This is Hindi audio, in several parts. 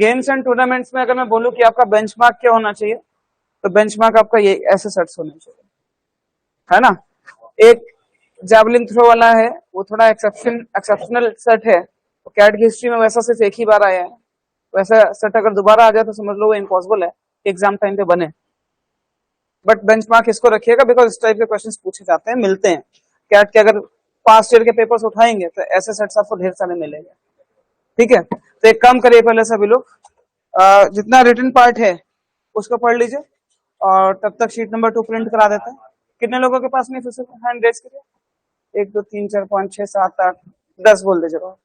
गेम्स एंड टूर्नामेंट्स में अगर मैं बोलूं कि आपका बेंचमार्क क्या होना चाहिए, तो बेंचमार्क आपका ये ऐसे सेट्स होने चाहिए, है ना। एक जैवलिन थ्रो वाला है, वो थोड़ा एक्सेप्शनल सेट है, तो कैट की हिस्ट्री में वैसा सिर्फ एक ही बार आया है। वैसा सेट अगर दोबारा आ जाए तो समझ लो वो इम्पॉसिबल है एग्जाम टाइम पे बने। बट बेंचमार्क इसको रखिएगा बिकॉज इस टाइप के क्वेश्चंस पूछे जाते हैं, मिलते हैं। कैट के अगर पास्ट ईयर के पेपर्स उठाएंगे तो ऐसे सेट्स आपको ढेर सारे मिलेंगे। ठीक है, तो एक काम करिए पहले सभी लोग, जितना रिटन पार्ट है उसको पढ़ लीजिए, और तब तक शीट नंबर 2 प्रिंट करा देते हैं। कितने लोगों के पास नहीं, फिर से हैंड रेज करिए। 1 2 3 4 5 6 7 8 10 बोल दीजिएगा।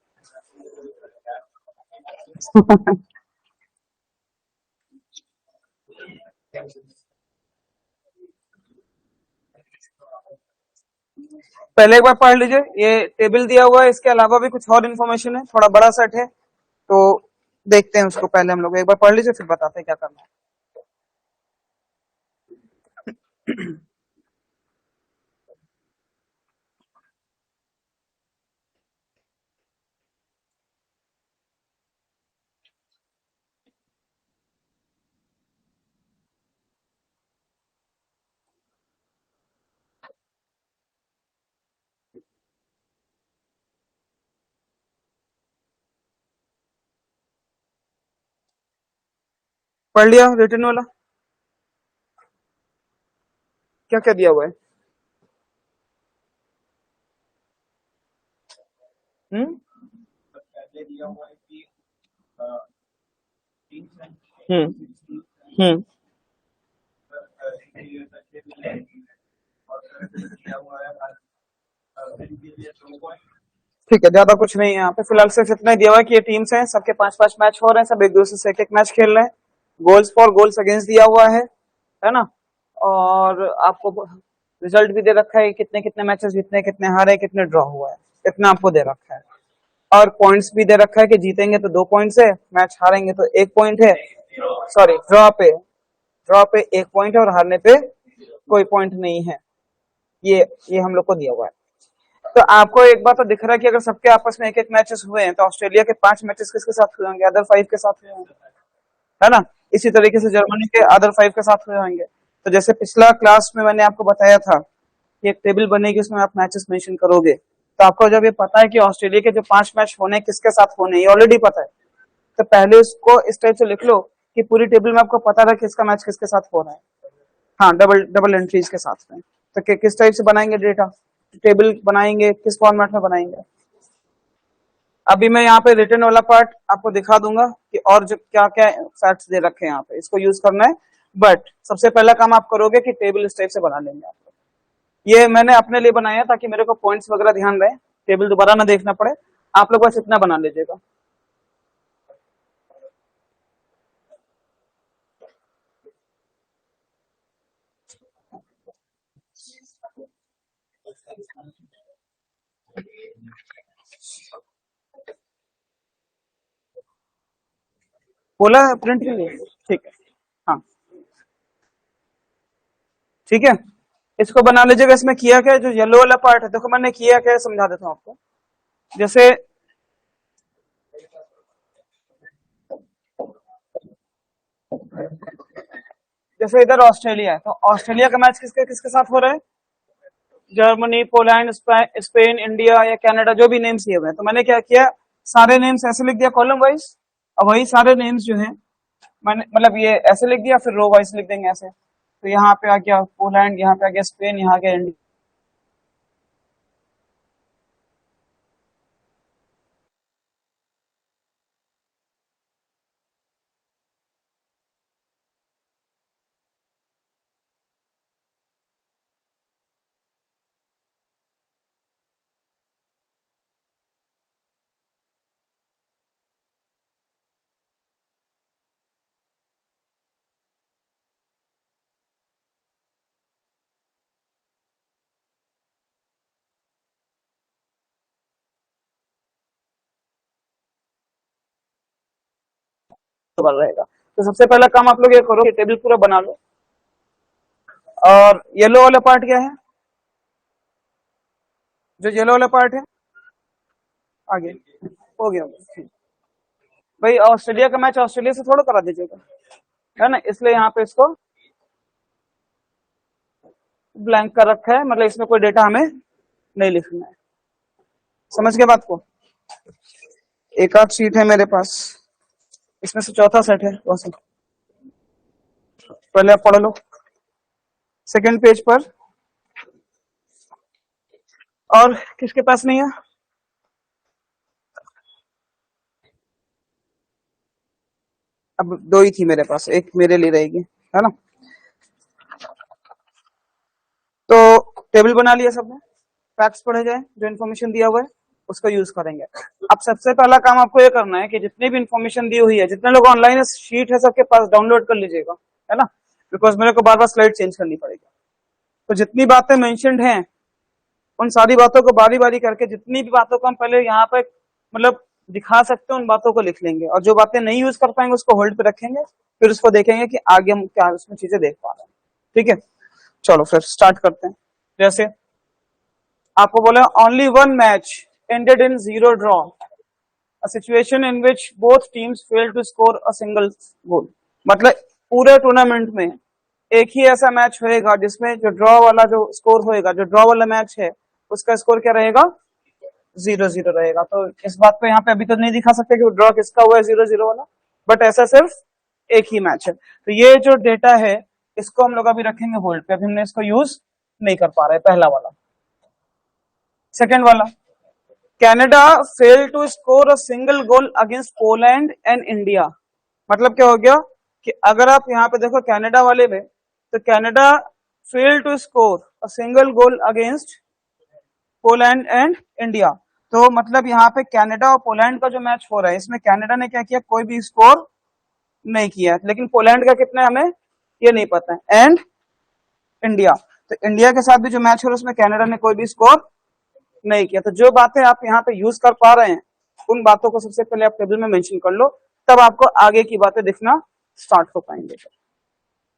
पहले एक बार पढ़ लीजिए, ये टेबल दिया हुआ है, इसके अलावा भी कुछ और इन्फॉर्मेशन है, थोड़ा बड़ा सेट है, तो देखते हैं उसको। पहले हम लोग एक बार पढ़ लीजिए, फिर बताते हैं क्या करना है। पढ़ लिया रिटर्न वाला, क्या क्या दिया हुआ है? हम्म हम्म हम्म ठीक है, ज्यादा कुछ नहीं है यहाँ पे फिलहाल, सिर्फ इतना ही दिया हुआ है कि ये टीम्स हैं, सबके 5 5 मैच हो रहे हैं, सब एक दूसरे से एक मैच खेल रहे हैं। गोल्स फॉर गोल्स अगेंस्ट दिया हुआ है ना। और आपको रिजल्ट भी दे रखा है, कितने कितने मैचेस जीतने, कितने हारे, कितने ड्रॉ हुआ है, इतना आपको दे रखा है। और पॉइंट्स भी दे रखा है कि जीतेंगे तो 2 पॉइंट्स है, मैच हारेंगे तो 1 पॉइंट है, सॉरी ड्रॉ पे 1 पॉइंट है, और हारने पे कोई पॉइंट नहीं है। ये हम लोग को दिया हुआ है। तो आपको एक बात तो दिख रहा है कि अगर सबके आपस में एक एक मैचेस हुए हैं, तो ऑस्ट्रेलिया के 5 मैचेस किसके साथ हुए होंगे? अदर 5 के साथ हुए होंगे, है ना। इसी तरीके से जर्मनी के अदर 5 के साथ हुए होंगे। तो जैसे पिछला क्लास में मैंने आपको बताया था कि एक टेबल बनेगी, उसमें आप मैचेस मेंशन करोगे, तो आपको जब ये पता है कि ऑस्ट्रेलिया के जो 5 मैच होने किसके साथ होने, ये ऑलरेडी पता है, तो पहले उसको इस टाइप से लिख लो कि पूरी टेबल में आपको पता रहा किसका मैच किसके साथ हो रहा है। हाँ, डबल डबल एंट्रीज के साथ में। तो किस टाइप से बनाएंगे डेटा टेबल, बनाएंगे किस फॉर्मेट में बनाएंगे? अभी मैं यहाँ पे रिटर्न वाला पार्ट आपको दिखा दूंगा कि और जो क्या क्या फैक्ट्स दे रखे हैं यहाँ पे, इसको यूज करना है। बट सबसे पहला काम आप करोगे कि टेबल इस टाइप से बना लेंगे आप। ये मैंने अपने लिए बनाया ताकि मेरे को पॉइंट्स वगैरह ध्यान रहे, टेबल दोबारा ना देखना पड़े। आप लोग बस इतना बना लीजिएगा। बोला है प्रिंट के लिए, ठीक है। हाँ ठीक है, इसको बना लीजिएगा। इसमें किया क्या है, जो येलो वाला पार्ट है, देखो मैंने किया क्या है, समझा देता हूँ आपको। जैसे जैसे इधर ऑस्ट्रेलिया है, तो ऑस्ट्रेलिया का मैच किसके किसके साथ हो रहा है? जर्मनी, पोलैंड, स्पेन, इंडिया या कनाडा, जो भी नेम्स दिए हुए हैं। तो मैंने क्या किया, सारे नेम्स ऐसे लिख दिया कॉलम वाइज, और वही सारे नेम्स जो है मैंने मतलब ये ऐसे लिख दिया, फिर रो वाइज लिख देंगे ऐसे। तो यहाँ पे आ गया पोलैंड, यहाँ पे आ गया स्पेन, यहाँ आ गया इंडिया। तो बन रहेगा। तो सबसे पहला काम आप लोग ये करो कि टेबल पूरा बना लो। और येलो वाला पार्ट क्या है, जो येलो वाला पार्ट है, आगे हो गया। भाई ऑस्ट्रेलिया का मैच ऑस्ट्रेलिया से थोड़ा करा दीजिएगा, है ना, इसलिए यहाँ पे इसको ब्लैंक कर रखा है, मतलब इसमें कोई डेटा हमें नहीं लिखना है। समझ गए बात को? एक आध शीट है मेरे पास, इसमें से चौथा सेट है, वैसे पहले आप पढ़ लो सेकंड पेज पर। और किसके पास नहीं है? अब दो ही थी मेरे पास, एक मेरे लिए रहेगी, है ना। तो टेबल बना लिया सबने, फैक्ट्स पढ़े जाए, जो इन्फॉर्मेशन दिया हुआ है उसको यूज करेंगे। अब सबसे पहला काम आपको ये करना है कि जितनी भी इन्फॉर्मेशन दी हुई है, जितने लोग ऑनलाइन शीट है सबके पास डाउनलोड कर लीजिएगा, है ना, बिकॉज मेरे को बार बार स्लाइड चेंज करनी पड़ेगी। तो जितनी बातें मेंशन्ड हैं उन सारी बातों को बारी बारी करके, जितनी भी बातों को हम पहले यहाँ पे मतलब दिखा सकते हैं उन बातों को लिख लेंगे, और जो बातें नहीं यूज कर पाएंगे उसको होल्ड पे रखेंगे, फिर उसको देखेंगे कि आगे हम क्या उसमें चीजें देख पा रहे हैं। ठीक है, चलो फिर स्टार्ट करते हैं। जैसे आपको बोला only one match ended in zero draw, a situation in which both teams fail to score a single goal. मतलब पूरे टूर्नामेंट में एक ही ऐसा मैच होएगा जिसमें जो ड्रॉ वाला जो स्कोर होएगा, जो ड्रॉ वाला मैच है उसका स्कोर क्या रहेगा? 0-0 रहेगा। तो इस बात पे यहाँ पे अभी तो नहीं दिखा सकते कि ड्रॉ किसका हुआ है 0-0 वाला, बट ऐसा सिर्फ एक ही मैच है। तो ये जो डेटा है इसको हम लोग अभी रखेंगे होल्ड पे, अभी हमने इसको यूज नहीं कर पा रहे, पहला वाला। सेकेंड वाला, Canada fail to score a single goal against Poland and India. मतलब क्या हो गया कि अगर आप यहाँ पे देखो कनाडा वाले में, तो Canada fail to score a single goal against Poland and India. तो मतलब यहाँ पे कनाडा और पोलैंड का जो मैच हो रहा है इसमें कनाडा ने क्या किया, कोई भी स्कोर नहीं किया, लेकिन पोलैंड का कितना है हमें ये नहीं पता है, एंड इंडिया, तो इंडिया के साथ भी जो मैच हो रहा है उसमें कनाडा ने कोई भी स्कोर नहीं किया। तो जो बातें आप यहाँ पे यूज कर पा रहे हैं उन बातों को सबसे पहले आप टेबल में मेंशन कर लो, तब आपको आगे की बातें दिखना स्टार्ट हो पाएंगे।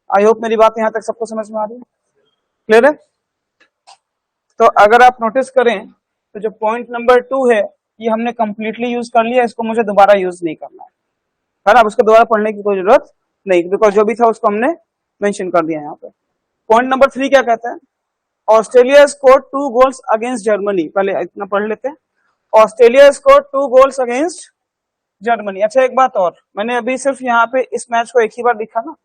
आई होप मेरी बात यहाँ तक सबको समझ में आ रही है, क्लियर है? तो अगर आप नोटिस करें तो जो पॉइंट नंबर 2 है ये हमने कंप्लीटली यूज कर लिया, इसको मुझे दोबारा यूज नहीं करना है ना, उसको दोबारा पढ़ने की कोई जरूरत नहीं, बिकॉज जो भी था उसको हमने मेंशन कर दिया यहाँ पे। पॉइंट नंबर 3 क्या कहता है? Australia score 2 goals against Germany. पहले इतना पढ़ लेते हैं, Australia score 2 goals against Germany. अच्छा एक बात और, मैंने अभी सिर्फ यहाँ पे इस मैच को एक ही बार लिखा ना,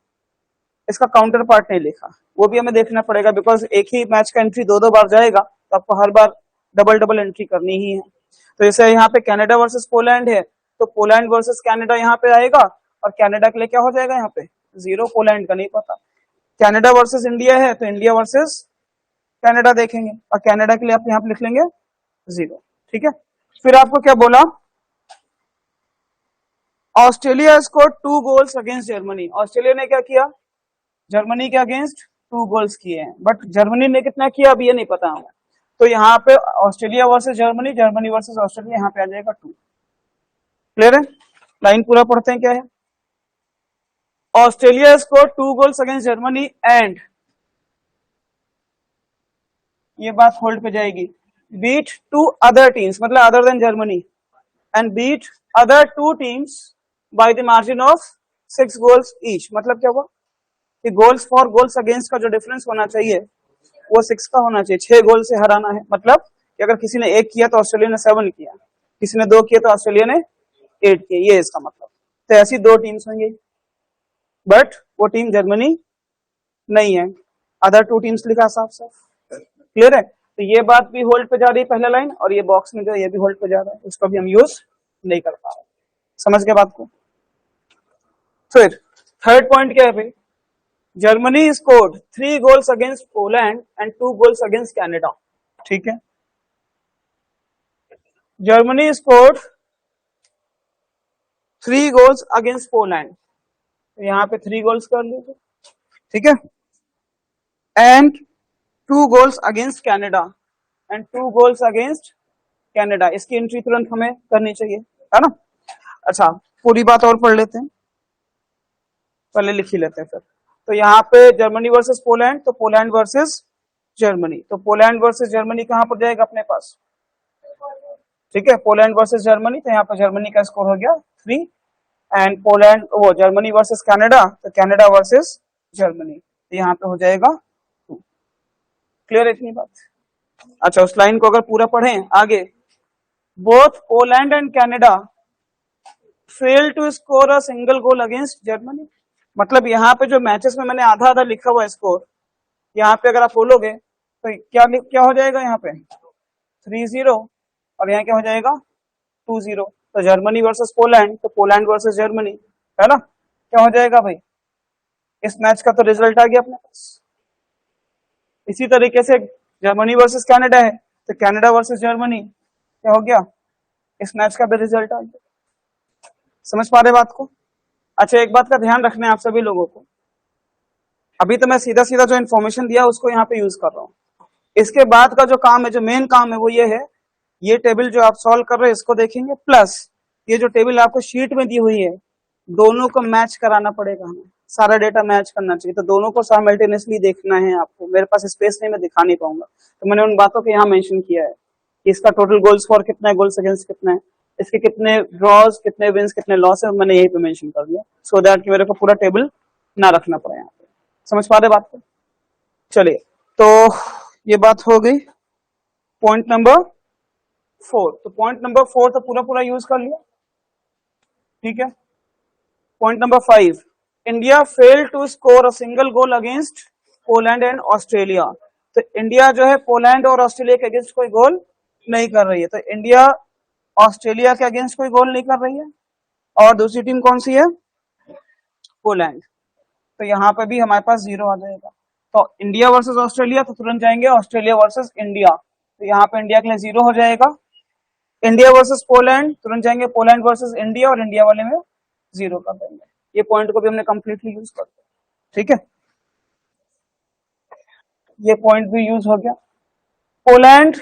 इसका काउंटर पार्ट नहीं लिखा, वो भी हमें देखना पड़ेगा, बिकॉज एक ही मैच का एंट्री दो दो बार जाएगा तो आपको हर बार डबल डबल एंट्री करनी ही है। तो जैसे यहाँ पे कनाडा वर्सेस पोलैंड है, तो पोलैंड वर्सेस कनाडा यहाँ पे आएगा, और कनाडा के लिए क्या हो जाएगा यहाँ पे 0, पोलैंड का नहीं पता। कनाडा वर्सेस इंडिया है तो इंडिया वर्सेस कनाडा देखेंगे, और कनाडा के लिए आप यहाँ पे लिख लेंगे 0। ठीक है, फिर आपको क्या बोला, Australia score 2 goals against Germany. Australia ने क्या किया, जर्मनी के अगेंस्ट 2 गोल्स किए हैं, बट जर्मनी ने कितना किया अभी ये नहीं पता हमें। तो यहाँ पे Australia versus Germany, Germany versus Australia, यहाँ पे आ जाएगा 2। क्लियर है? लाइन पूरा पढ़ते हैं क्या है। Australia score 2 goals against Germany and, ये बात होल्ड पे जाएगी, बीट 2 अदर टीम्स, मतलब other than Germany, and beat other 2 teams by the margin of 6 goals each. मतलब क्या हुआ कि गोल्स फॉर गोल्स अगेंस्ट का जो डिफरेंस होना चाहिए वो 6 का होना चाहिए, 6 गोल से हराना है। मतलब कि अगर किसी ने 1 किया तो ऑस्ट्रेलिया ने 7 किया, किसी ने 2 किया तो ऑस्ट्रेलिया ने 8 किया, ये इसका मतलब। तो ऐसी 2 टीम्स होंगी, बट वो टीम जर्मनी नहीं है, अदर 2 टीम्स लिखा साफ साफ। क्लियर है? तो ये बात भी होल्ड पे जा रही है पहला लाइन, और ये बॉक्स में जो ये भी होल्ड पे जा रहा है, उसको भी हम यूज नहीं कर पा रहे। समझ गए बात को? फिर थर्ड पॉइंट क्या है भाई, Germany scored 3 goals against Poland and 2 goals against Canada. ठीक है, Germany scored 3 goals against Poland, तो यहाँ पे 3 गोल्स कर लीजिए। ठीक है, and 2 goals against Canada, and 2 goals against Canada. इसकी एंट्री तुरंत हमें करनी चाहिए, है ना। अच्छा पूरी बात और पढ़ लेते हैं, पहले लिख ही लेते हैं फिर। तो यहाँ पे जर्मनी वर्सेस पोलैंड, तो पोलैंड वर्सेस जर्मनी, तो पोलैंड वर्सेस जर्मनी कहां पर जाएगा अपने पास? ठीक है, पोलैंड वर्सेस जर्मनी, तो यहाँ पर जर्मनी का स्कोर हो गया 3, एंड पोलैंड वो जर्मनी वर्सेस कनाडा, तो कनाडा वर्सेस जर्मनी, तो यहाँ पे हो जाएगा 2। क्लियर है इतनी बात? अच्छा, उस लाइन को अगर पूरा पढ़ें आगे, both Poland and Canada fail to score a single goal against Germany. मतलब यहाँ पे जो मैचेस में मैंने आधा आधा लिखा हुआ स्कोर, यहाँ पे अगर आप बोलोगे तो क्या हो जाएगा, यहाँ पे 3-0 और यहाँ क्या हो जाएगा 2-0। तो जर्मनी वर्सेस पोलैंड, तो पोलैंड वर्सेस जर्मनी, है ना, क्या हो जाएगा भाई, इस मैच का तो रिजल्ट आ गया अपने पास। इसी तरीके से जर्मनी वर्सेस कनाडा है, तो कनाडा वर्सेस जर्मनी क्या हो गया, इस मैच का भी रिजल्ट आ गया। समझ पा रहे बात को? अच्छा, एक बात का ध्यान रखना है आप सभी लोगों को, अभी तो मैं सीधा सीधा जो इन्फॉर्मेशन दिया उसको यहाँ पे यूज कर रहा हूँ। इसके बाद का जो काम है, जो मेन काम है, वो ये है, ये टेबल जो आप सॉल्व कर रहे हैं इसको देखेंगे, प्लस ये जो टेबल आपको शीट में दी हुई है, दोनों को मैच कराना पड़ेगा हमें, सारा डेटा मैच करना चाहिए, तो दोनों को साइमल्टेनियसली देखना है आपको। मेरे पास स्पेस नहीं, मैं दिखा नहीं पाऊंगा, तो मैंने उन बातों को यहाँ मेंशन किया है कि इसका टोटल गोल्स फॉर कितना है, गोल्स अगेंस्ट कितना है, इसके कितने ड्रॉज, कितने विन्स, कितने लॉस है, मैंने यही पे मेंशन कर दिया, सो दैट कि मेरे को पूरा टेबल ना रखना पड़े यहाँ पे। समझ पा रहे बात को? चलिए, तो ये बात हो गई पॉइंट नंबर 4। तो पॉइंट नंबर 4 तो पूरा पूरा यूज कर लिया, ठीक है। Point number 5, India fail to score a single goal against Poland and Australia. तो इंडिया जो है पोलैंड और ऑस्ट्रेलिया के अगेंस्ट कोई गोल नहीं कर रही है, तो इंडिया ऑस्ट्रेलिया के अगेंस्ट कोई गोल नहीं कर रही है, और दूसरी टीम कौन सी है, पोलैंड, तो यहाँ पे भी हमारे पास 0 आ जाएगा। तो इंडिया वर्सेस ऑस्ट्रेलिया, तो तुरंत जाएंगे ऑस्ट्रेलिया वर्सेस इंडिया, तो यहाँ पे इंडिया के लिए 0 हो जाएगा। इंडिया वर्सेस पोलैंड, तुरंत जाएंगे पोलैंड वर्सेस इंडिया, और इंडिया वाले में 0 कर देंगे। ये पॉइंट को भी हमने कंप्लीटली यूज कर दिया, ठीक है, ये पॉइंट भी यूज हो गया। Poland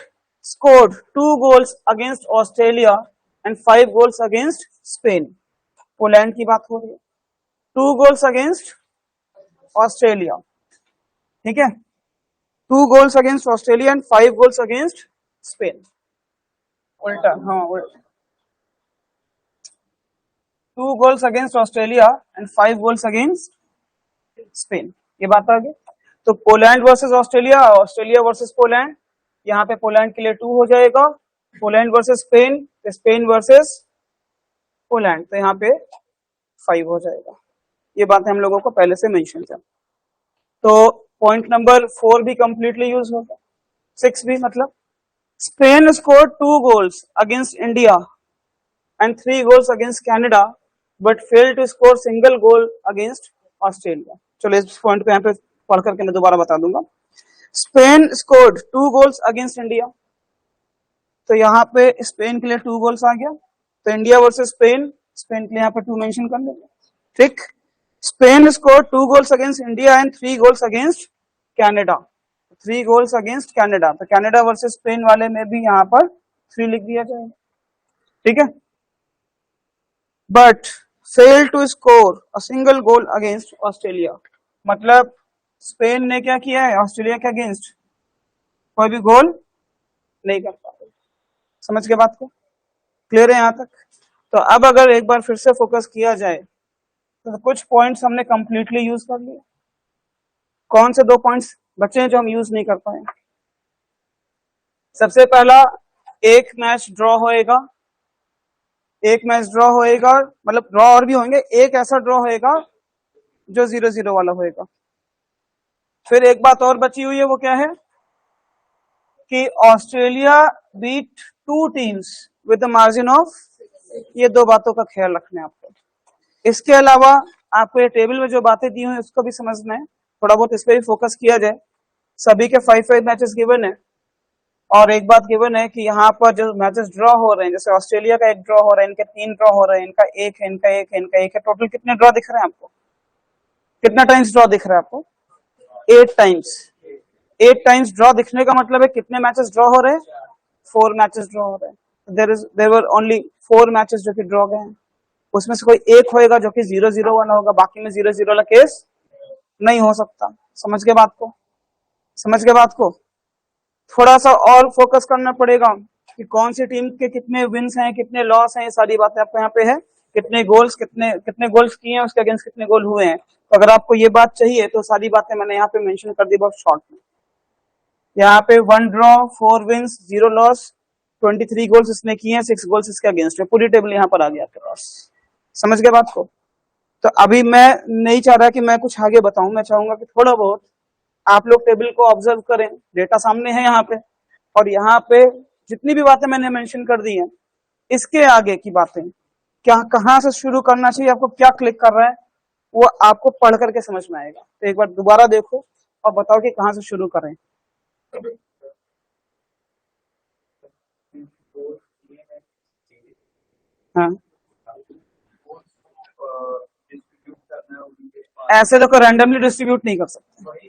scored 2 goals against Australia and 5 goals against Spain. Poland की बात हो रही है, 2 गोल्स अगेंस्ट ऑस्ट्रेलिया, ठीक है, 2 goals against Australia and 5 goals against Spain. उल्टा, हाँ उल्टा, 2 goals against Australia and 5 goals against Spain, ये बात आ गई। तो Poland versus Australia, Australia versus Poland, यहाँ पे पोलैंड के लिए 2 हो जाएगा, Poland versus Spain, Spain versus Poland, तो यहाँ पे 5 हो जाएगा। ये बात हम लोगों को पहले से मेंशन था। तो पॉइंट नंबर 4 भी कंप्लीटली यूज होगा, 6 भी, मतलब Spain score 2 goals against India and 3 goals against Canada but fail to score single goal against Australia. चलो इस पॉइंट पे यहाँ पे पढ़ करके मैं दोबारा बता दूंगा। Spain scored 2 goals against India, तो यहाँ पे स्पेन के लिए 2 गोल्स आ गया, तो इंडिया वर्सेस स्पेन, स्पेन के लिए यहाँ पे 2 मेंशन कर लेंगे, ठीक। Spain scored 2 goals against India and 3 goals against Canada, 3 goals against Canada, तो कनाडा वर्सेस स्पेन वाले में भी यहाँ पर 3 लिख दिया जाएगा, ठीक है। But fail to score a single goal against Australia, मतलब स्पेन ने क्या किया है, ऑस्ट्रेलिया के अगेंस्ट कोई भी गोल नहीं कर पा रहे। समझ के बात को? क्लियर है यहाँ तक? तो अब अगर एक बार फिर से फोकस किया जाए तो कुछ पॉइंट्स हमने कंप्लीटली यूज कर लिए। कौन से 2 पॉइंट्स बचे हैं जो हम यूज नहीं कर पाए? सबसे पहला, एक मैच ड्रॉ होएगा, एक मैच ड्रॉ होएगा, मतलब ड्रॉ और भी होंगे, एक ऐसा ड्रॉ होएगा जो 0-0 वाला होएगा। फिर एक बात और बची हुई है, वो क्या है कि Australia beat 2 teams with the margin of, ये 2 बातों का ख्याल रखना है आपको। इसके अलावा आपको ये टेबल में जो बातें दी हुई उसको भी समझना है, थोड़ा बहुत इस पे भी फोकस किया जाए। सभी के 5-5 मैचेस गिवन है, और एक बात गिवन है कि यहाँ पर जो मैचेस ड्रॉ हो रहे हैं, जैसे ऑस्ट्रेलिया का 1 ड्रॉ हो रहा है, इनके 3 ड्रॉ हो रहे हैं, इनका 1 है, इनका 1 है, इनका 1 है, टोटल कितने ड्रॉ दिख रहे हैं आपको? कितना टाइम्स ड्रॉ दिख रहा है आपको? 8 टाइम्स। 8 टाइम्स ड्रॉ दिखने का मतलब है कितने मैचेस ड्रॉ हो रहे हैं? 4 मैचेस ड्रॉ हो रहे हैं। देयर वर ओनली 4 मैचेस जो कि ड्रॉ गए हैं, उसमें से कोई एक होएगा जो कि 0-0 वाला होगा, बाकी में 0-0 वाला केस नहीं हो सकता। समझ के बात को? समझ के बात को? थोड़ा सा और फोकस करना पड़ेगा कि कौन सी टीम के कितने विन्स हैं, कितने लॉस हैं, ये सारी बातें आपको यहाँ पे है कितने गोल्स कितने कितने गोल्स किए हैं, उसके अगेंस्ट कितने गोल हुए हैं। तो अगर आपको ये बात चाहिए तो सारी बातें मैंने यहाँ पे मेंशन कर दी बहुत शॉर्ट में। यहाँ पे 1 ड्रॉ 4 विंस 0 लॉस 23 गोल्स इसने किए हैं, 6 गोल्स इसके अगेंस्ट में। पूरी टेबल यहाँ पर आ गया आपके पास। समझ गए बात को। तो अभी मैं नहीं चाह रहा कि मैं कुछ आगे बताऊं, मैं चाहूंगा कि थोड़ा बहुत आप लोग टेबल को ऑब्जर्व करें। डेटा सामने है यहाँ पे, और यहाँ पे जितनी भी बातें मैंने मेंशन कर दी हैं, इसके आगे की बातें क्या कहाँ से शुरू करना चाहिए, आपको क्या क्लिक कर रहा है, वो आपको पढ़ करके समझ में आएगा। तो एक बार दोबारा देखो और बताओ कि कहाँ से शुरू करें। हाँ, ऐसे तो रैंडमली डिस्ट्रीब्यूट नहीं कर सकते।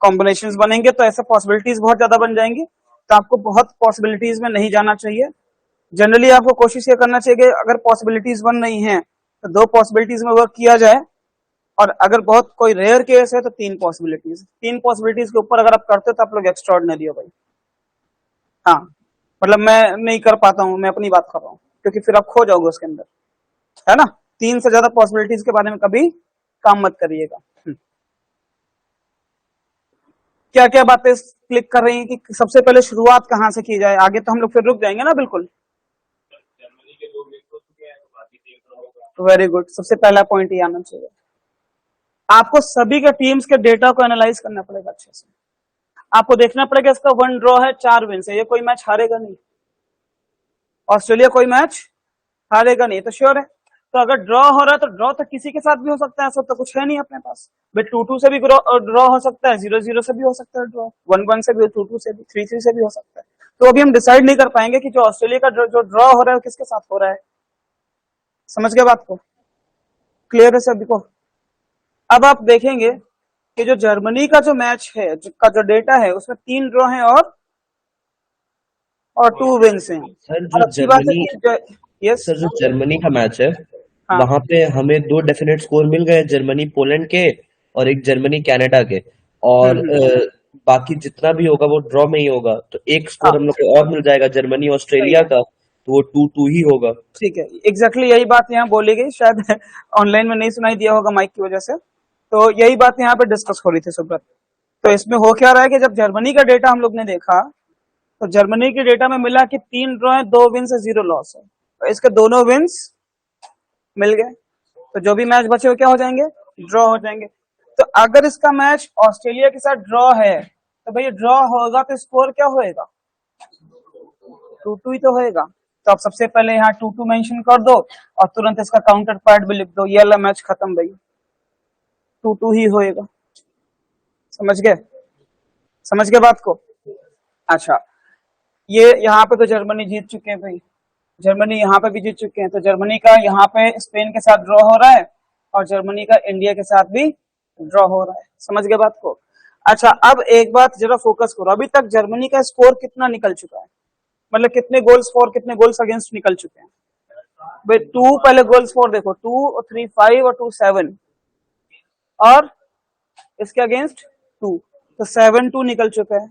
कॉम्बिनेशंस बनेंगे तो ऐसे पॉसिबिलिटीज बहुत ज्यादा बन जाएंगी, तो आपको बहुत पॉसिबिलिटीज में नहीं जाना चाहिए। जनरली आपको कोशिश ये करना चाहिए कि अगर पॉसिबिलिटीज बन रही हैं तो 2 पॉसिबिलिटीज में वर्क किया जाए, और अगर बहुत कोई रेयर केस है तो 3 पॉसिबिलिटीज। 3 पॉसिबिलिटीज के ऊपर अगर आप करते हो तो आप लोग एक्स्ट्राऑर्डिनरी हो भाई। हाँ, मतलब मैं नहीं कर पाता हूँ, मैं अपनी बात कर रहा हूँ, क्योंकि फिर आप खो जाओगे उसके अंदर, है ना। 3 से ज्यादा पॉसिबिलिटीज के बारे में कभी काम मत करिएगा। क्या क्या बातें क्लिक कर रही हैं कि सबसे पहले शुरुआत कहां से की जाए, आगे तो हम लोग फिर रुक जाएंगे ना बिल्कुल। वेरी गुड, सबसे पहला पॉइंट ये आना चाहिए। आपको सभी के टीम्स के डेटा को एनालाइज करना पड़ेगा अच्छे से। आपको देखना पड़ेगा इसका 1 ड्रॉ है 4 विन है, ये कोई मैच हारेगा नहीं। ऑस्ट्रेलिया कोई मैच हारेगा नहीं, तो श्योर है। तो अगर ड्रॉ हो रहा है तो ड्रॉ तो किसी के साथ भी हो सकता है, ऐसा तो कुछ है नहीं अपने पास भाई। 2-2 से भी ड्रॉ हो सकता है, 0-0 से भी हो सकता है ड्रॉ, 1-1 से भी, 2-2 से भी, 3-3 से भी हो सकता है। तो अभी हम डिसाइड नहीं कर पाएंगे कि जो ऑस्ट्रेलिया का जो ड्रॉ हो रहा है वो किसके साथ हो रहा है। समझ गए बात को, क्लियर है सभी को। अब आप देखेंगे कि जो जर्मनी का जो मैच है का जो डेटा है उसमें 3 ड्रॉ है और 2 विन्स हैं। सर और जो अच्छी बात है जर्मनी कि यस, सर जो जर्मनी का मैच है हाँ वहां पे हमें 2 डेफिनेट स्कोर मिल गए, जर्मनी पोलैंड के और एक जर्मनी कनाडा के। और बाकी जितना भी होगा वो ड्रॉ में ही होगा, तो एक हाँ स्कोर हम लोग को और मिल जाएगा जर्मनी सही ऑस्ट्रेलिया है, का, तो वो 2-2 ही होगा। ठीक है। एग्जैक्टली यही बात यहाँ बोली गई, शायद ऑनलाइन में नहीं सुनाई दिया होगा माइक की वजह से। तो यही बात यहाँ पे डिस्कस हो रही थी सुब्रत। तो इसमें हो क्या रहा है कि जब जर्मनी का डेटा हम लोग ने देखा, तो जर्मनी के डेटा में मिला कि 3 ड्रॉ है, 2 विन से 0 लॉस है, तो इसके दोनों विन्स मिल गए। तो जो भी मैच बचे वो क्या हो जाएंगे, ड्रॉ हो जाएंगे। तो अगर इसका मैच ऑस्ट्रेलिया के साथ ड्रॉ है तो भाई ड्रॉ होगा तो स्कोर क्या होएगा, 2-2 ही तो होएगा। तो आप सबसे पहले यहाँ 2-2 मेंशन कर दो और तुरंत इसका काउंटर पार्ट भी लिख दो, ये वाला मैच खत्म भाई, 2-2 ही होएगा। समझ गए, समझ गए बात को। अच्छा, ये यहाँ पे तो जर्मनी जीत चुके हैं भाई, जर्मनी यहाँ पे भी जीत चुके हैं। तो जर्मनी का यहाँ पे स्पेन के साथ ड्रॉ हो रहा है और जर्मनी का इंडिया के साथ भी ड्रॉ हो रहा है। समझ गए बात को। अच्छा, अब एक बात जरा फोकस करो, अभी तक जर्मनी का स्कोर कितना निकल चुका है, मतलब कितने गोल्स फॉर कितने गोल्स अगेंस्ट निकल चुके हैं भाई। 2 पहले गोल्स फॉर देखो, 2 और 3 5 और 2 7, और इसके अगेंस्ट 2, तो 7-2 निकल चुका है।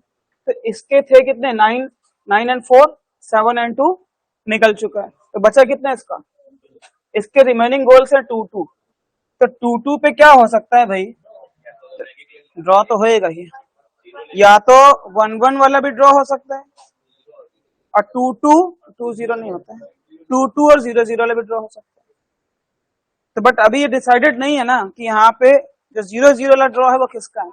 तो इसके थे कितने 9, 9 एंड 4, 7 एंड 2 निकल चुका है। तो बचा कितना इसका, इसके रिमेनिंग गोल्स है 2-2। तो 2-2 पे क्या हो सकता है भाई, ड्रॉ तो होएगा ही, या तो 1-1 वाला भी ड्रॉ हो सकता है, और 2-2 2-0 नहीं होता है, 2-2 और 0-0 वाला भी ड्रॉ हो सकता है। तो बट अभी ये डिसाइडेड नहीं है ना कि यहाँ पे जो 0-0 वाला ड्रॉ है वो किसका है।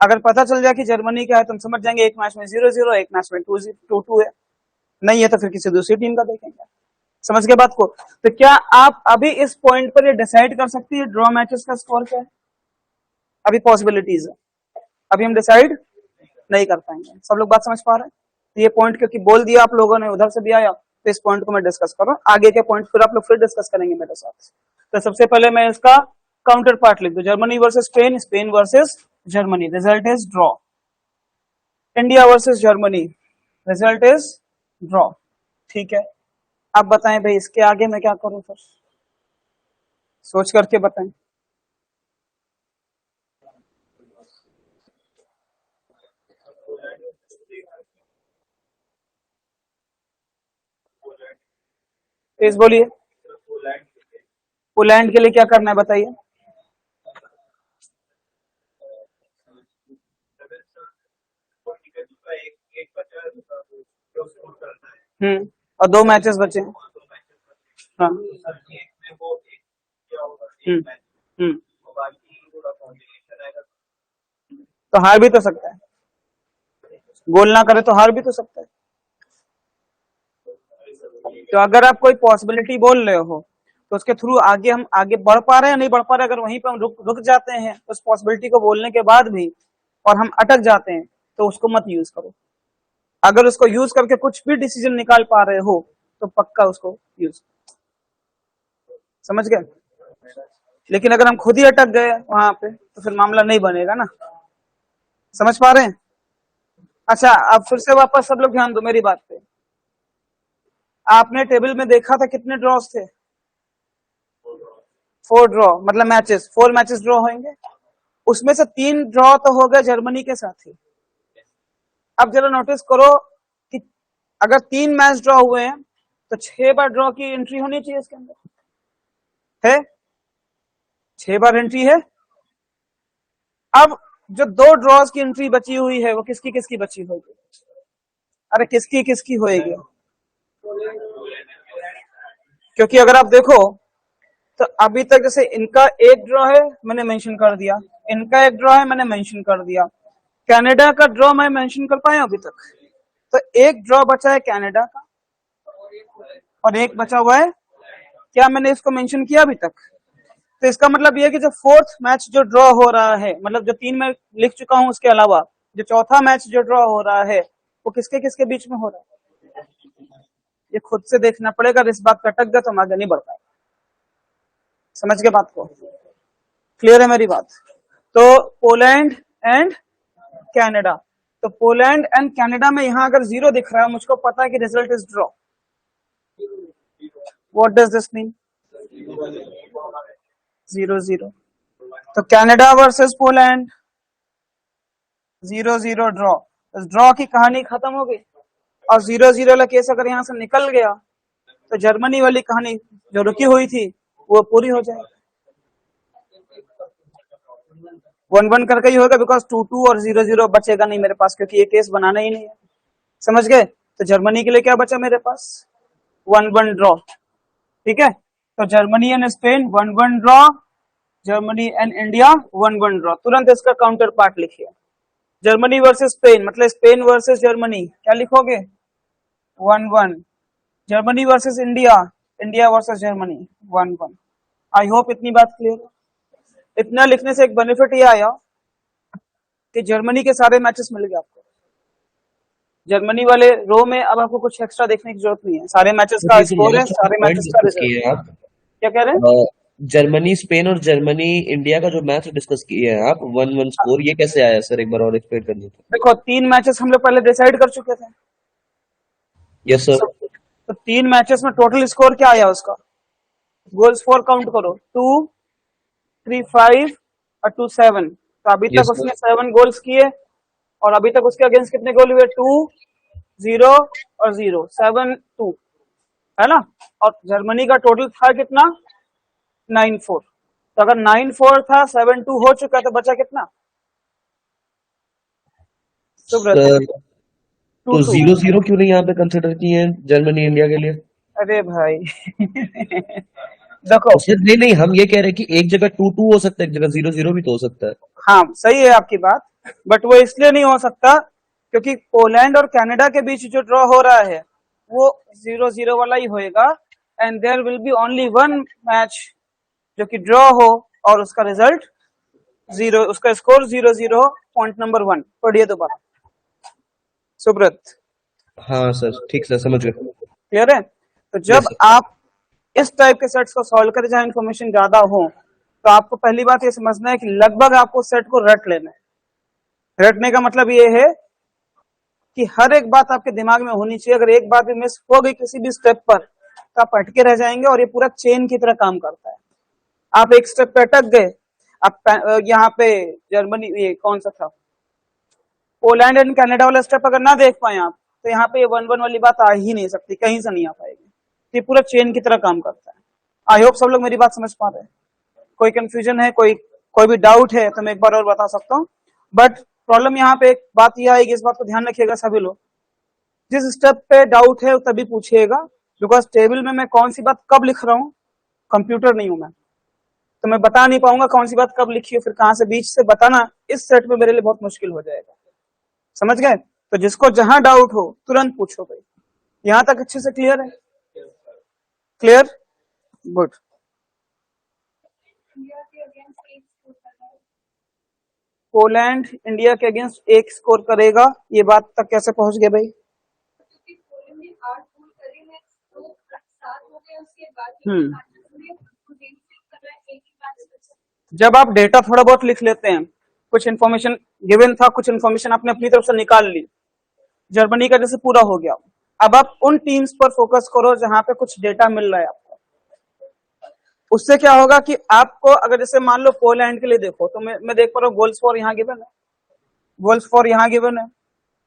अगर पता चल जाए कि जर्मनी का है तो हम समझ जाएंगे एक मैच में 0-0, एक मैच में 2-2 है, नहीं है तो फिर किसी दूसरी टीम का देखेंगे। समझ के बात को। तो क्या आप अभी इस पॉइंट पर ये डिसाइड कर सकती है ड्रॉ मैचेस का स्कोर क्या है, अभी पॉसिबिलिटीज है, अभी हम डिसाइड नहीं कर पाएंगे। सब लोग बात समझ पा रहे हैं। तो ये पॉइंट क्योंकि बोल दिया आप लोगों ने, उधर से भी आया, तो इस पॉइंट को मैं डिस्कस कर रहा हूँ। आगे के पॉइंट फिर आप लोग फिर डिस्कस करेंगे मेरे साथ। तो सबसे पहले मैं इसका काउंटर पार्ट लिख दूं, Germany versus Spain, Spain versus Germany, result is draw. India versus Germany, result is draw. ठीक है, आप बताएं भाई इसके आगे मैं क्या करूं, फिर सोच करके बताएं। तेज बोलिए। पोलैंड के लिए क्या करना है बताइए। और 2 मैचेस बचे हैं। हाँ। हम्म। तो हार भी तो सकता है, गोल ना करे तो हार भी तो सकता है। तो अगर आप कोई पॉसिबिलिटी बोल रहे हो तो उसके थ्रू आगे हम आगे बढ़ पा रहे हैं नहीं बढ़ पा रहे, अगर वहीं पर हम रुक जाते हैं उस पॉसिबिलिटी को बोलने के बाद भी और हम अटक जाते हैं तो उसको मत यूज करो। अगर उसको यूज करके कुछ भी डिसीजन निकाल पा रहे हो तो पक्का उसको यूज, समझ गए। लेकिन अगर हम खुद ही अटक गए वहां पे तो फिर मामला नहीं बनेगा ना, समझ पा रहे हैं। अच्छा, अब फिर से वापस सब लोग ध्यान दो मेरी बात पे। आपने टेबल में देखा था कितने ड्रॉस थे? 4 ड्रॉ, मतलब मैचेस, 4 मैचेस ड्रॉ होंगे, उसमें से 3 ड्रॉ तो हो गए जर्मनी के साथ ही। अब जरा नोटिस करो कि अगर 3 मैच ड्रॉ हुए हैं तो 6 बार ड्रॉ की एंट्री होनी चाहिए इसके अंदर, है 6 बार एंट्री है। अब जो 2 ड्रॉज की एंट्री बची हुई है वो किसकी किसकी बची होगी? अरे किसकी किसकी होएगी? क्योंकि अगर आप देखो तो अभी तक जैसे इनका एक ड्रॉ है मैंने मेंशन कर दिया, इनका एक ड्रॉ है मैंने मेंशन कर दिया, कनाडा का ड्रॉ मैं मेंशन कर पाया अभी तक, तो एक ड्रॉ बचा है कनाडा का और एक बचा हुआ है, क्या मैंने इसको मेंशन किया अभी तक? तो इसका मतलब यह है कि जो 4th मैच जो ड्रॉ हो रहा है, मतलब जो 3 मैं लिख चुका हूं उसके अलावा जो 4था मैच जो ड्रॉ हो रहा है वो किसके किसके बीच में हो रहा है, ये खुद से देखना पड़ेगा। अगर इस बात पे अटक गए तो हम आगे नहीं बढ़ पाए। समझ गए बात को? क्लियर है मेरी बात? तो पोलैंड एंड कनाडा, तो पोलैंड एंड कनाडा में यहां अगर 0 दिख रहा है मुझको पता है कि result is draw. What does this mean? 0-0। तो Canada versus Poland 0-0 draw, draw की कहानी खत्म हो गई। और 0-0 वाला केस अगर यहां से निकल गया तो जर्मनी वाली कहानी जो रुकी हुई थी वो पूरी हो जाएगी। 1-1 करके ही होगा, बिकॉज 2-2 और 0-0 बचेगा नहीं मेरे पास, क्योंकि ये केस बनाना ही नहीं है। समझ गए? तो जर्मनी के लिए क्या बचा मेरे पास? 1-1 ड्रॉ। ठीक है, तो Germany and Spain 1-1 draw, Germany and India 1-1 draw. तुरंत इसका काउंटर पार्ट लिखिए, जर्मनी वर्सेस स्पेन, मतलब स्पेन वर्सेस जर्मनी, क्या लिखोगे? 1-1। Germany versus India, India versus Germany 1-1। I hope इतनी बात क्लियर है। इतना लिखने से एक बेनिफिट ये आया कि जर्मनी के सारे मैचेस मिल गए आपको। जर्मनी वाले रो में अब आपको कुछ एक्स्ट्रा देखने की जरूरत नहीं है, सारे मैचेस का ये जो स्कोर है, लास्ट सारे पॉइंट मैचेस का डिस्कस रिजल्ट। किए हैं आप, क्या कह रहे हैं? जर्मनी स्पेन और जर्मनी इंडिया का जो मैच डिस्कस किए हैं आप 1-1 स्कोर, ये कैसे आया सर, एक बार और एक्सप्लेन कर दीजिए। देखो 3 मैचेस हम लोग पहले डिसाइड कर चुके थे। Yes sir. तो 3 मैचेस में टोटल स्कोर क्या आया उसका? गोल्स फॉर काउंट करो, 2, 3, 5 और 2, 7। तो अभी यस तक सर। उसने 7 गोल्स किए और अभी तक उसके अगेंस्ट कितने गोल हुए? 2, 0 और 0, 7, 2, है ना। और जर्मनी का टोटल था कितना? 9-4। तो अगर 9-4 था, 7-2 हो चुका, तो बचा कितना? सुब्रत, सर तो 2-2। 0-0 क्यों नहीं यहाँ पे कंसिडर किए हैं जर्मनी इंडिया के लिए? अरे भाई देखो, सर नहीं नहीं, हम ये कह रहे हैं कि एक जगह 2-2 हो सकता है, एक जगह 0-0 भी तो हो सकता है। हाँ सही है आपकी बात, बट वो इसलिए नहीं हो सकता क्योंकि पोलैंड और कनाडा के बीच जो ड्रॉ हो रहा है वो 0-0 वाला ही होएगा, and there will be only 1 match जो कि ड्रॉ हो और उसका रिजल्ट 0, उसका स्कोर 0-0। पॉइंट नंबर 1 पढ़िए दोबारा सुब्रत। हाँ सर ठीक सर, समझ गए। क्लियर है? तो यस जब सर। आप इस टाइप के सेट्स को सॉल्व करें जहां इन्फॉर्मेशन ज्यादा हो तो आपको पहली बात ये समझना है कि लगभग आपको सेट को रट लेना है। रटने का मतलब ये है कि हर एक बात आपके दिमाग में होनी चाहिए। अगर एक बात भी मिस हो गई किसी भी स्टेप पर तो आप अटके रह जाएंगे, और ये पूरा चेन की तरह काम करता है। आप एक स्टेप पे अटक गए, आप यहाँ पे जर्मनी, ये कौन सा था, पोलैंड एंड कनाडा वाला स्टेप अगर ना देख पाए आप तो यहाँ पे 1-1 वाली बात आ ही नहीं सकती, कहीं से नहीं आ पाएगी। ये पूरा चेन की तरह काम करता है। आई होप सब लोग मेरी बात समझ पा रहे हैं। कोई कंफ्यूजन है, कोई भी डाउट है तो मैं एक बार और बता सकता हूँ। बट प्रॉब्लम यहाँ पे एक बात यह आएगी, इस बात को ध्यान रखिएगा सभी लोग, जिस स्टेप पे डाउट है वो तभी पूछिएगा, बिकॉज टेबल में मैं कौन सी बात कब लिख रहा हूँ, कंप्यूटर नहीं हूं मैं, तो मैं बता नहीं पाऊंगा कौन सी बात कब लिखी है, फिर कहां से बीच से बताना इस सेट में मेरे लिए बहुत मुश्किल हो जाएगा। समझ गए? तो जिसको जहां डाउट हो तुरंत पूछो भाई। यहां तक अच्छे से क्लियर है? क्लियर? गुड। पोलैंड इंडिया के अगेंस्ट 1 स्कोर करेगा, ये बात तक कैसे पहुंच गए भाई? जब आप डेटा थोड़ा बहुत लिख लेते हैं, कुछ इन्फॉर्मेशन गिवन था, कुछ इन्फॉर्मेशन आपने अपनी तरफ से निकाल ली, जर्मनी का जैसे पूरा हो गया, अब आप उन टीम्स पर फोकस करो जहां पे कुछ डेटा मिल रहा है आपको। उससे क्या होगा कि आपको, अगर जैसे मान लो पोलैंड के लिए देखो, तो मैं देख पा रहा हूँ गोल्स फॉर यहाँ गिवन है, गोल्स फॉर यहाँ गिवन है,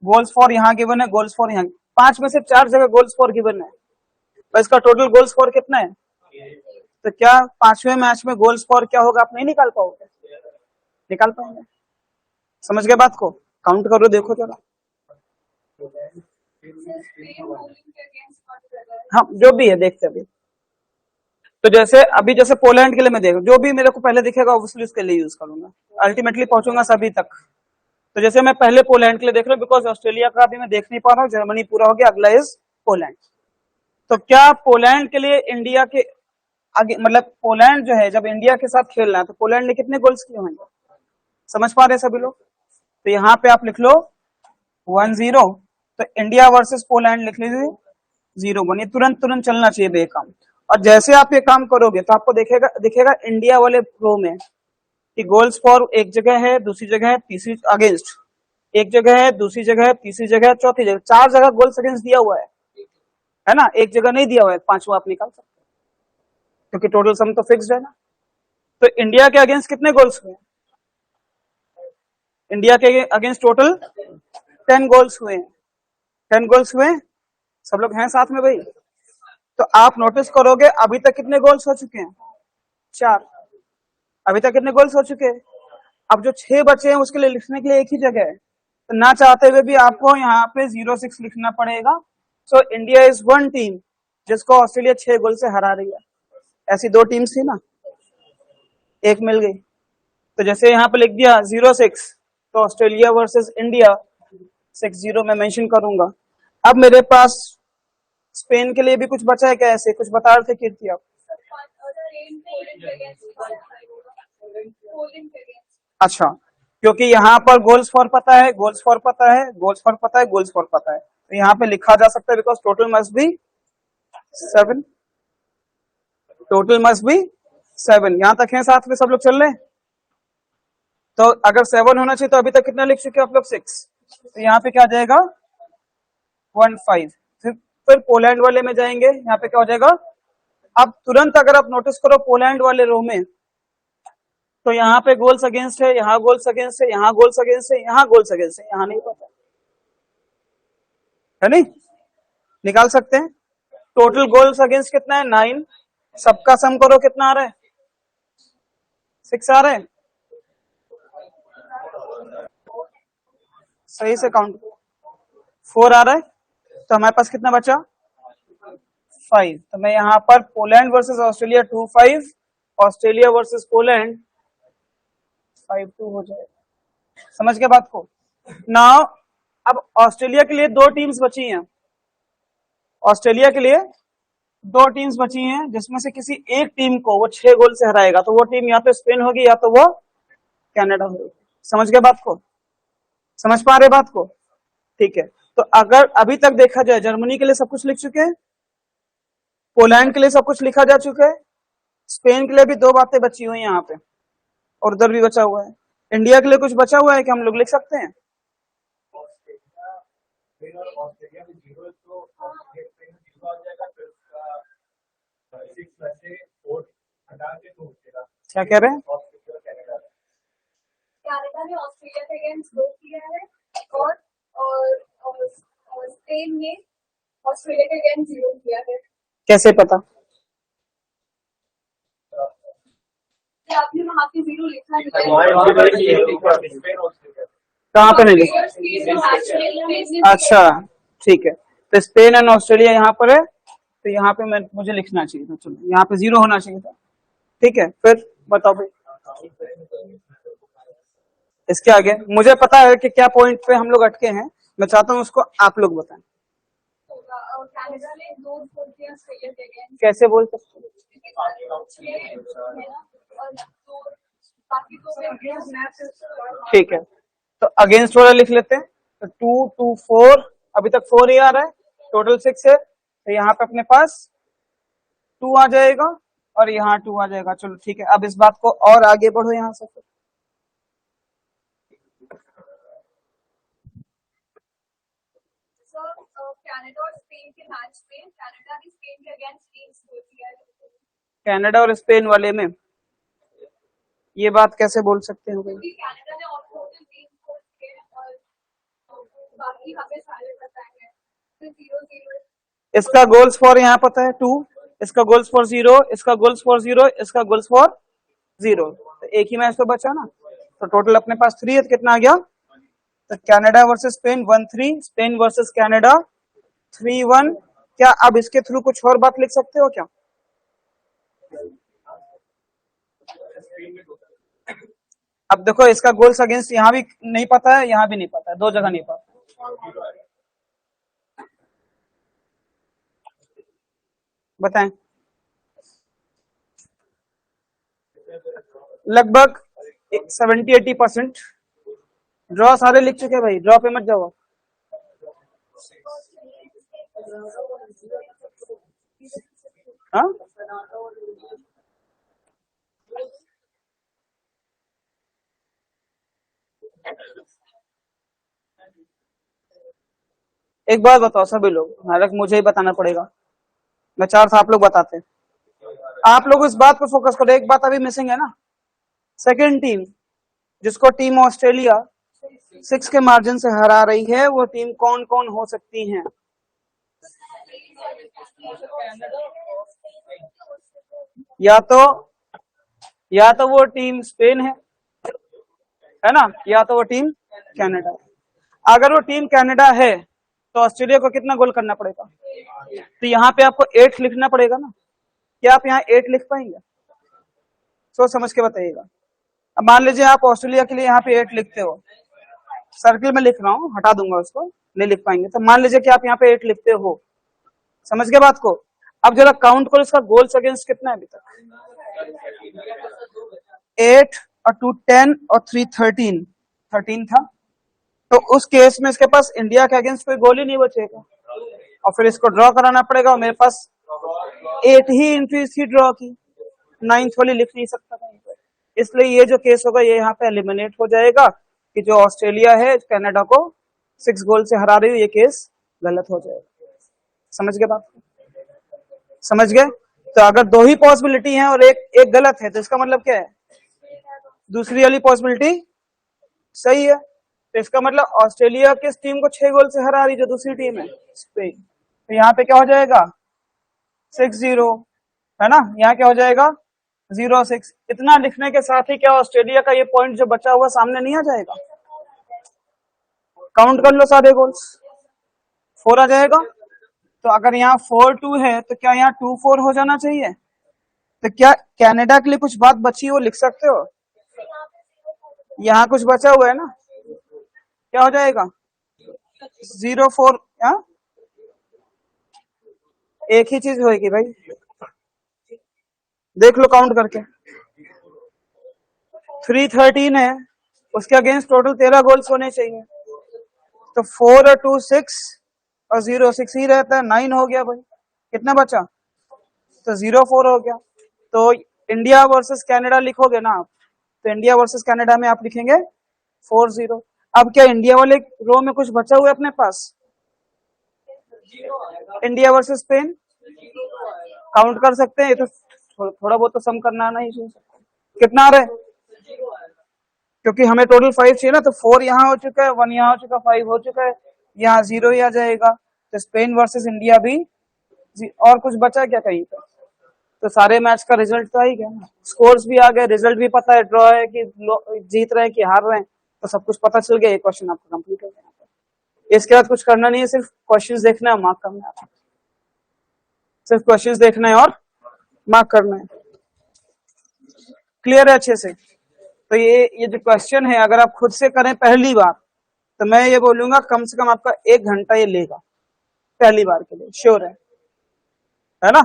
गोल्स फॉर यहाँ गिवन है, गोल्स फॉर यहाँ, 5 में से 4 जगह गोल्स फॉर गिवन है, तो इसका टोटल गोल्स फॉर कितना है? तो क्या 5वें मैच में गोल्स फॉर क्या होगा, आप नहीं निकाल पाओगे? निकाल पाएंगे? समझ गए बात को? काउंट करो, देखो जरा। हाँ, जो भी है देखते अभी। तो जैसे अभी जैसे पोलैंड के लिए मैं देख, जो भी मेरे को पहले दिखेगा ऑब्वियसली उसके लिए यूज करूंगा, अल्टीमेटली पहुंचूंगा सभी तक। तो जैसे मैं पहले पोलैंड के लिए देख रहा हूँ, बिकॉज ऑस्ट्रेलिया का अभी मैं देख नहीं पा रहा हूँ, जर्मनी पूरा हो गया, अगला इज पोलैंड। तो क्या पोलैंड के लिए इंडिया के आगे, मतलब पोलैंड जो है जब इंडिया के साथ खेल रहा है, तो पोलैंड ने कितने गोल्स किए होंगे? समझ पा रहे हैं सभी लोग? तो यहाँ पे आप लिख लो 1-0, तो इंडिया वर्सेस पोलैंड लिख लीजिए 0-1, ये तुरंत तुरंत चलना चाहिए बे काम। और जैसे आप ये काम करोगे तो आपको दिखेगा इंडिया वाले रो में कि गोल्स फॉर एक जगह है, दूसरी जगह है, तीसरी अगेंस्ट एक जगह है, दूसरी जगह है, तीसरी जगह है, चौथी जगह, 4 जगह गोल्स अगेंस्ट दिया हुआ है ना? एक जगह नहीं दिया हुआ है, 5वां आप निकाल सकते हैं, क्योंकि टोटल सम तो फिक्स्ड है ना। तो इंडिया के अगेंस्ट कितने गोल्स हुए? इंडिया के अगेंस्ट टोटल 10 गोल्स हुए हैं। 10 गोल्स हुए, सब लोग हैं साथ में भाई? तो आप नोटिस करोगे अभी तक कितने गोल्स हो चुके हैं? 4। अभी तक कितने गोल्स हो चुके हैं? अब जो 6 बचे हैं उसके लिए लिखने के लिए एक ही जगह है, तो ना चाहते हुए भी आपको यहाँ पे 0-6 लिखना पड़ेगा। So India is one team जिसको ऑस्ट्रेलिया 6 गोल से हरा रही है। ऐसी 2 टीम्स थी ना, एक मिल गई। तो जैसे यहाँ पे लिख दिया 0-6, तो ऑस्ट्रेलिया वर्सेस इंडिया 6-0 में मेंशन करूंगा। अब मेरे पास स्पेन के लिए भी कुछ बचा है क्या? ऐसे कुछ बता रहे थे कीर्ति आप? अच्छा, क्योंकि यहाँ पर गोल्स फॉर पता है, गोल्स फॉर पता है, गोल्स फॉर पता है, गोल्स फॉर पता है, तो यहाँ पे लिखा जा सकता है because total must be 7, total must be 7। यहां तक है साथ में सब लोग चल रहे हैं? तो अगर 7 होना चाहिए तो अभी तक कितना लिख चुके हो आप लोग? 6। तो यहाँ पे क्या आ जाएगा? 1-5। फिर पोलैंड वाले में जाएंगे, यहाँ पे क्या हो जाएगा? अब तुरंत अगर आप नोटिस करो पोलैंड वाले रो में, तो यहाँ पे गोल्स अगेंस्ट है, यहाँ गोल्स अगेंस्ट है, यहाँ गोल्स अगेंस्ट है, यहाँ गोल्स अगेंस्ट है, यहाँ नहीं पता है, नहीं निकाल सकते हैं। टोटल गोल्स अगेंस्ट कितना है? 9। सबका सम करो, कितना आ रहा है? 6 आ रहा है। सही से काउंट, 4 आ रहा है। तो हमारे पास कितना बचा? 5। तो मैं यहाँ पर Poland versus Australia 2-5, Australia versus Poland 5-2 हो जाएगा। समझ गए बात को? नाउ अब ऑस्ट्रेलिया के लिए 2 टीम्स बची हैं, ऑस्ट्रेलिया के लिए 2 टीम्स बची हैं, जिसमें से किसी एक टीम को वो 6 गोल से हराएगा, तो वो टीम या तो स्पेन होगी या तो वो कनाडा होगी। समझ गए बात को? समझ पा रहे बात को? ठीक है। तो अगर अभी तक देखा जाए, जर्मनी के लिए सब कुछ लिख चुके हैं, पोलैंड के लिए सब कुछ लिखा जा चुका है, स्पेन के लिए भी 2 बातें बची हुई हैं यहाँ पे, और उधर भी बचा हुआ है। इंडिया के लिए कुछ बचा हुआ है कि हम लोग लिख सकते हैं? क्या कह रहे हैं? कनाडा ने ऑस्ट्रेलिया के अगेंस्ट 2 किया है, और स्पेन ने ऑस्ट्रेलिया के अगेंस्ट 0 किया है। कैसे पता? कि आपने वहाँ पे 0 लिखा नहीं कहाँ पे नहीं लिखा? है। अच्छा ठीक है, तो स्पेन एंड ऑस्ट्रेलिया यहाँ पर है, तो यहाँ पे मैं मुझे लिखना चाहिए था, चलो यहाँ पे 0 होना चाहिए था। ठीक है, फिर बताओ भाई इसके आगे। मुझे पता है कि क्या पॉइंट पे हम लोग अटके हैं, मैं चाहता हूँ उसको आप लोग बताएं। कनाडा ने 2 गोल किया ऑस्ट्रेलिया के अगेंस्ट, कैसे बोल सकते हैं? और बाकी तो ठीक है, तो अगेंस्ट वाला लिख लेते हैं, तो 2 2 4, अभी तक 4 ही आ रहा है, टोटल 6 है, तो यहाँ पे अपने पास 2 आ जाएगा और यहाँ 2 आ जाएगा। चलो ठीक है, अब इस बात को और आगे बढ़ो यहाँ से। कनाडा और स्पेन के मैच में कनाडा ने स्पेन के अगेंस्ट 3 स्कोर किया है। कनाडा और स्पेन वाले में ये बात कैसे बोल सकते हो भाई? कनाडा ने टोटल 3 स्कोर किए और बाकी हमें सारे बताएंगे, तो 0-0। इसका गोल्स फॉर यहाँ पता है 2, इसका गोल्स फॉर 0, इसका गोल्स फॉर 0, इसका गोल्स फॉर 0, तो एक ही मैच तो बचा ना, तो टोटल अपने पास 3 है, तो कितना आ गया? तो Canada versus Spain 1-3, Spain versus Canada 3-1। क्या अब इसके थ्रू कुछ और बात लिख सकते हो क्या? अब देखो इसका गोल्स अगेंस्ट यहाँ भी नहीं पता है, यहाँ भी नहीं पता है, 2 जगह नहीं पता। बताएं। लगभग 70-80% ड्रॉ सारे लिख चुके हैं भाई, ड्रॉ पे मत जाओ। हाँ, एक बात बताओ सभी लोग, हालांकि मुझे ही बताना पड़ेगा, मैं चार था आप लोग बताते, आप लोग इस बात पर फोकस करो, एक बात अभी मिसिंग है ना, सेकंड टीम जिसको टीम ऑस्ट्रेलिया 6 के मार्जिन से हरा रही है, वो टीम कौन कौन हो सकती है? या तो वो टीम स्पेन है ना, या तो वो टीम कनाडा। अगर वो टीम कनाडा है तो ऑस्ट्रेलिया को कितना गोल करना पड़ेगा? तो यहाँ पे आपको 8 लिखना पड़ेगा ना, क्या आप यहाँ 8 लिख पाएंगे? सोच समझ के बताइएगा। अब मान लीजिए आप ऑस्ट्रेलिया के लिए यहाँ पे 8 लिखते हो, सर्किल में लिख रहा हूँ, हटा दूंगा उसको, नहीं लिख पाएंगे, तो मान लीजिए कि आप यहाँ पे 8 लिखते हो, समझ गए बात को? अब जरा काउंट करो इसका गोल्स अगेंस्ट कितना है अभी तक? 8 और 2 10 और 3 13 था, तो उस केस में इसके पास इंडिया के अगेंस्ट कोई गोल ही नहीं बचेगा, और फिर इसको ड्रॉ कराना पड़ेगा, और मेरे पास 8 ही एंट्रीज थी ड्रॉ की, 9th वाली लिख नहीं सकता था, इसलिए ये जो केस होगा ये यहाँ पे एलिमिनेट हो जाएगा कि जो ऑस्ट्रेलिया है कनाडा को 6 गोल से हरा रही है, ये केस गलत हो जाएगा। समझ गए बात? समझ गए? तो अगर 2 ही पॉसिबिलिटी है और एक गलत है, तो इसका मतलब क्या है? दूसरी वाली पॉसिबिलिटी सही है, तो इसका मतलब ऑस्ट्रेलिया किस टीम को 6 गोल से हरा रही, जो दूसरी टीम है स्पेन, तो यहाँ पे क्या हो जाएगा? 6-0 है ना, यहाँ क्या हो जाएगा? 0-6। इतना लिखने के साथ ही क्या ऑस्ट्रेलिया का ये पॉइंट जो बचा हुआ सामने नहीं आ जाएगा? काउंट कर लो सारे गोल्स, 4 आ जाएगा, तो अगर यहाँ 4-2 है तो क्या यहाँ 2-4 हो जाना चाहिए? तो क्या कनाडा के लिए कुछ बात बची वो लिख सकते हो? यहाँ कुछ बचा हुआ है ना, क्या हो जाएगा? 0-4। एक ही चीज होगी भाई, देख लो काउंट करके, 3-13 है, उसके अगेंस्ट टोटल 13 गोल्स होने चाहिए, तो 4 और 2 6 और 0 6 ही रहता है, 9 हो गया भाई, कितना बचा? तो 0-4 हो गया। तो इंडिया वर्सेस कनाडा लिखोगे ना आप, तो इंडिया वर्सेस कनाडा में आप लिखेंगे 4-0। अब क्या इंडिया वाले रो में कुछ बचा हुआ है अपने पास? इंडिया वर्सेस स्पेन काउंट कर सकते हैं, ये तो थोड़ा बहुत तो सम करना आना ही चाहिए। कितना आ रहा है? क्योंकि हमें टोटल 5 चाहिए ना, तो 4 यहाँ हो चुका है, 1 यहाँ हो चुका है, 5 हो चुका है, यहाँ 0 ही आ जाएगा, तो स्पेन वर्सेस इंडिया भी और कुछ बचा क्या कहीं पे? तो सारे मैच का रिजल्ट तो आ ही गया ना, स्कोर्स भी आ गए, रिजल्ट भी पता है, ड्रॉ है कि जीत रहे हैं कि हार रहे हैं, तो सब कुछ पता चल गया। ये क्वेश्चन आपका कंप्लीट हो गया। इसके बाद कुछ करना नहीं है, सिर्फ क्वेश्चंस देखना है, मार्क करना है। सिर्फ क्वेश्चंस देखना है और मार्क करना है। क्लियर है अच्छे से? तो ये जो क्वेश्चन है, अगर आप खुद से करें पहली बार, तो मैं ये बोलूंगा कम से कम आपका 1 घंटा ये लेगा पहली बार के लिए, श्योर है ना?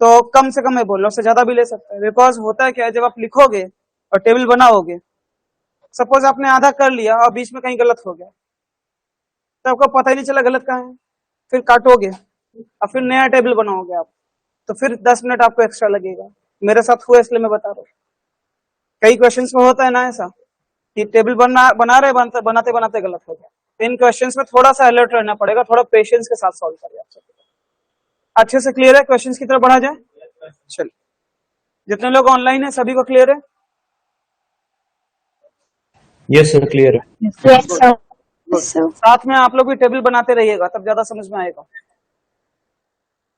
तो कम से कम मैं बोल रहा हूँ, उससे ज्यादा भी ले सकते हैं। बिकॉज होता है क्या है, जब आप लिखोगे और टेबल बनाओगे, सपोज आपने आधा कर लिया और बीच में कहीं गलत हो गया, तो आपको पता ही नहीं चला गलत कहाँ है, फिर काटोगे और फिर नया टेबल बनाओगे आप, तो फिर 10 मिनट आपको एक्स्ट्रा लगेगा। मेरे साथ हुआ इसलिए मैं बता रहा हूँ। कई क्वेश्चंस में होता है ना ऐसा कि टेबल बना रहे बनाते बनाते गलत हो गया। इन क्वेश्चंस में थोड़ा सा अलर्ट रहना पड़ेगा, थोड़ा पेशेंस के साथ सॉल्व करिए आप। अच्छे से क्लियर है? क्वेश्चंस की तरफ बढ़ा जाए। चलिए, जितने लोग ऑनलाइन है सभी को क्लियर है? यस सर, क्लियर है। साथ में आप लोग भी टेबल बनाते रहिएगा, तब ज्यादा समझ में आएगा।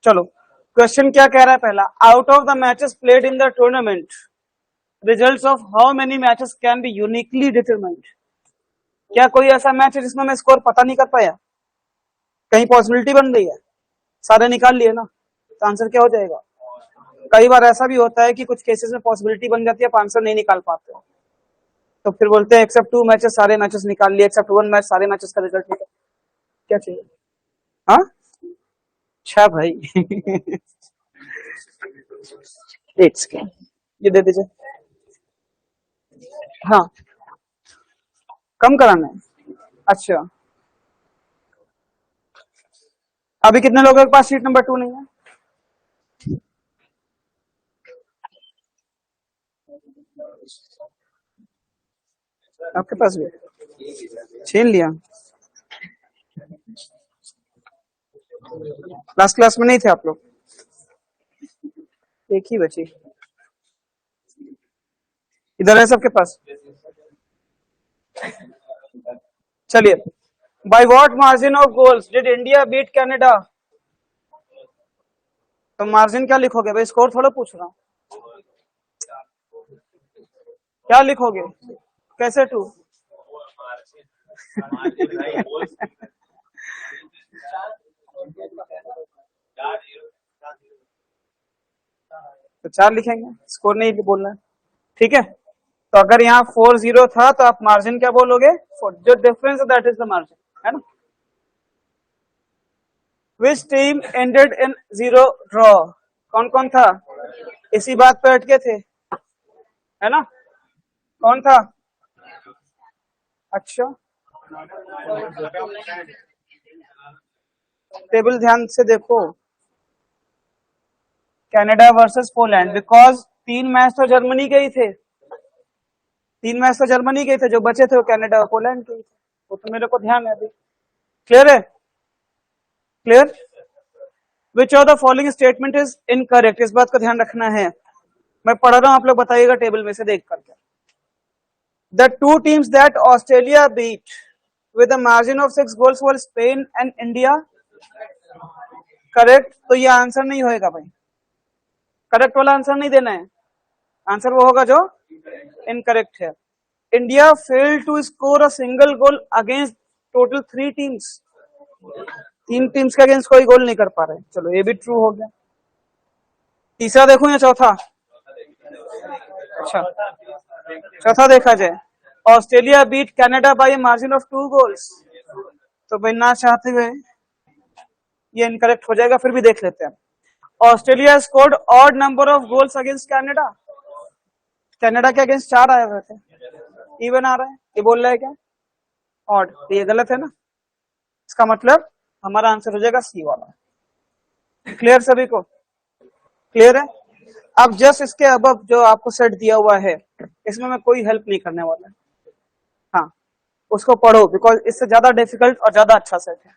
चलो, क्वेश्चन क्या कह रहा है पहला, out of the matches played in the tournament, results of how many matches can be uniquely determined. क्या कोई ऐसा मैच है जिसमें मैं स्कोर पता नहीं कर पाया? कहीं पॉसिबिलिटी बन गई है? सारे निकाल लिए ना, तो आंसर क्या हो जाएगा? कई बार ऐसा भी होता है कि कुछ केसेस में पॉसिबिलिटी बन जाती है, आप आंसर नहीं निकाल पाते हो, तो फिर बोलते हैं एक्सेप्ट 2 मैचेस, सारे मैचेस निकाल लिए, एक्सेप्ट 1 मैच, सारे मैचेस का रिजल्ट निकाल। क्या चाहिए? हाँ, अच्छा भाई ये दे दीजिए। हाँ, कम कराना है। अच्छा, अभी कितने लोगों के पास शीट नंबर 2 नहीं है? आपके पास भी छीन लिया? लास्ट क्लास में नहीं थे आप लोग? एक ही बची इधर है सबके पास। चलिए, by what margin of goals did India beat Canada? तो मार्जिन क्या लिखोगे भाई? स्कोर थोड़ा पूछ रहा हूं, क्या लिखोगे? कैसे 2? तो 4 लिखेंगे, स्कोर नहीं बोलना है, ठीक है? तो अगर यहाँ 4-0 था तो आप मार्जिन क्या बोलोगे? 4, जो डिफरेंस है दैट इज द मार्जिन, है ना? Which team ended in 0 draw? कौन कौन था? इसी बात पे अटके थे, है ना? कौन था? अच्छा, टेबल ध्यान से देखो, Canada versus Poland, because 3 match तो जर्मनी के ही थे, 3 मैच तो जर्मनी के थे, जो बचे थे वो कनाडा और पोलैंड के ही थे, वो तो मेरे को ध्यान है अभी। क्लियर है? Clear? Which of the following statement is incorrect? इस बात का ध्यान रखना है, मैं पढ़ रहा हूं, आप लोग बताइएगा टेबल में से देख करके। The 2 teams that Australia beat with a margin of 6 goals were Spain and India. Correct? तो ये आंसर नहीं होएगा भाई, करेक्ट वाला आंसर नहीं देना है, आंसर वो होगा जो इनकरेक्ट है। India failed to score a single goal against total 3 teams, 3 teams के अगेंस्ट कोई गोल नहीं कर पा रहे। चलो, ये भी ट्रू हो गया। तीसरा देखूं या चौथा? अच्छा, चौथा देखा जाए। Australia beat Canada by margin of 2 goals, तो भाई ना चाहते हुए ये इनकरेक्ट हो जाएगा, फिर भी देख लेते हैं। Australia scored odd number of goals against Canada, Canada के अगेंस्ट 4 आए हुए थे, इवन आ रहा है, ये बोल रहा है क्या ऑड? तो ये गलत है ना, इसका मतलब हमारा आंसर हो जाएगा सी वाला। क्लियर सभी को? क्लियर है? अब जस्ट इसके अब जो आपको सेट दिया हुआ है, इसमें मैं कोई हेल्प नहीं करने वाला, हाँ उसको पढ़ो, बिकॉज इससे ज्यादा डिफिकल्ट और ज्यादा अच्छा सेट है।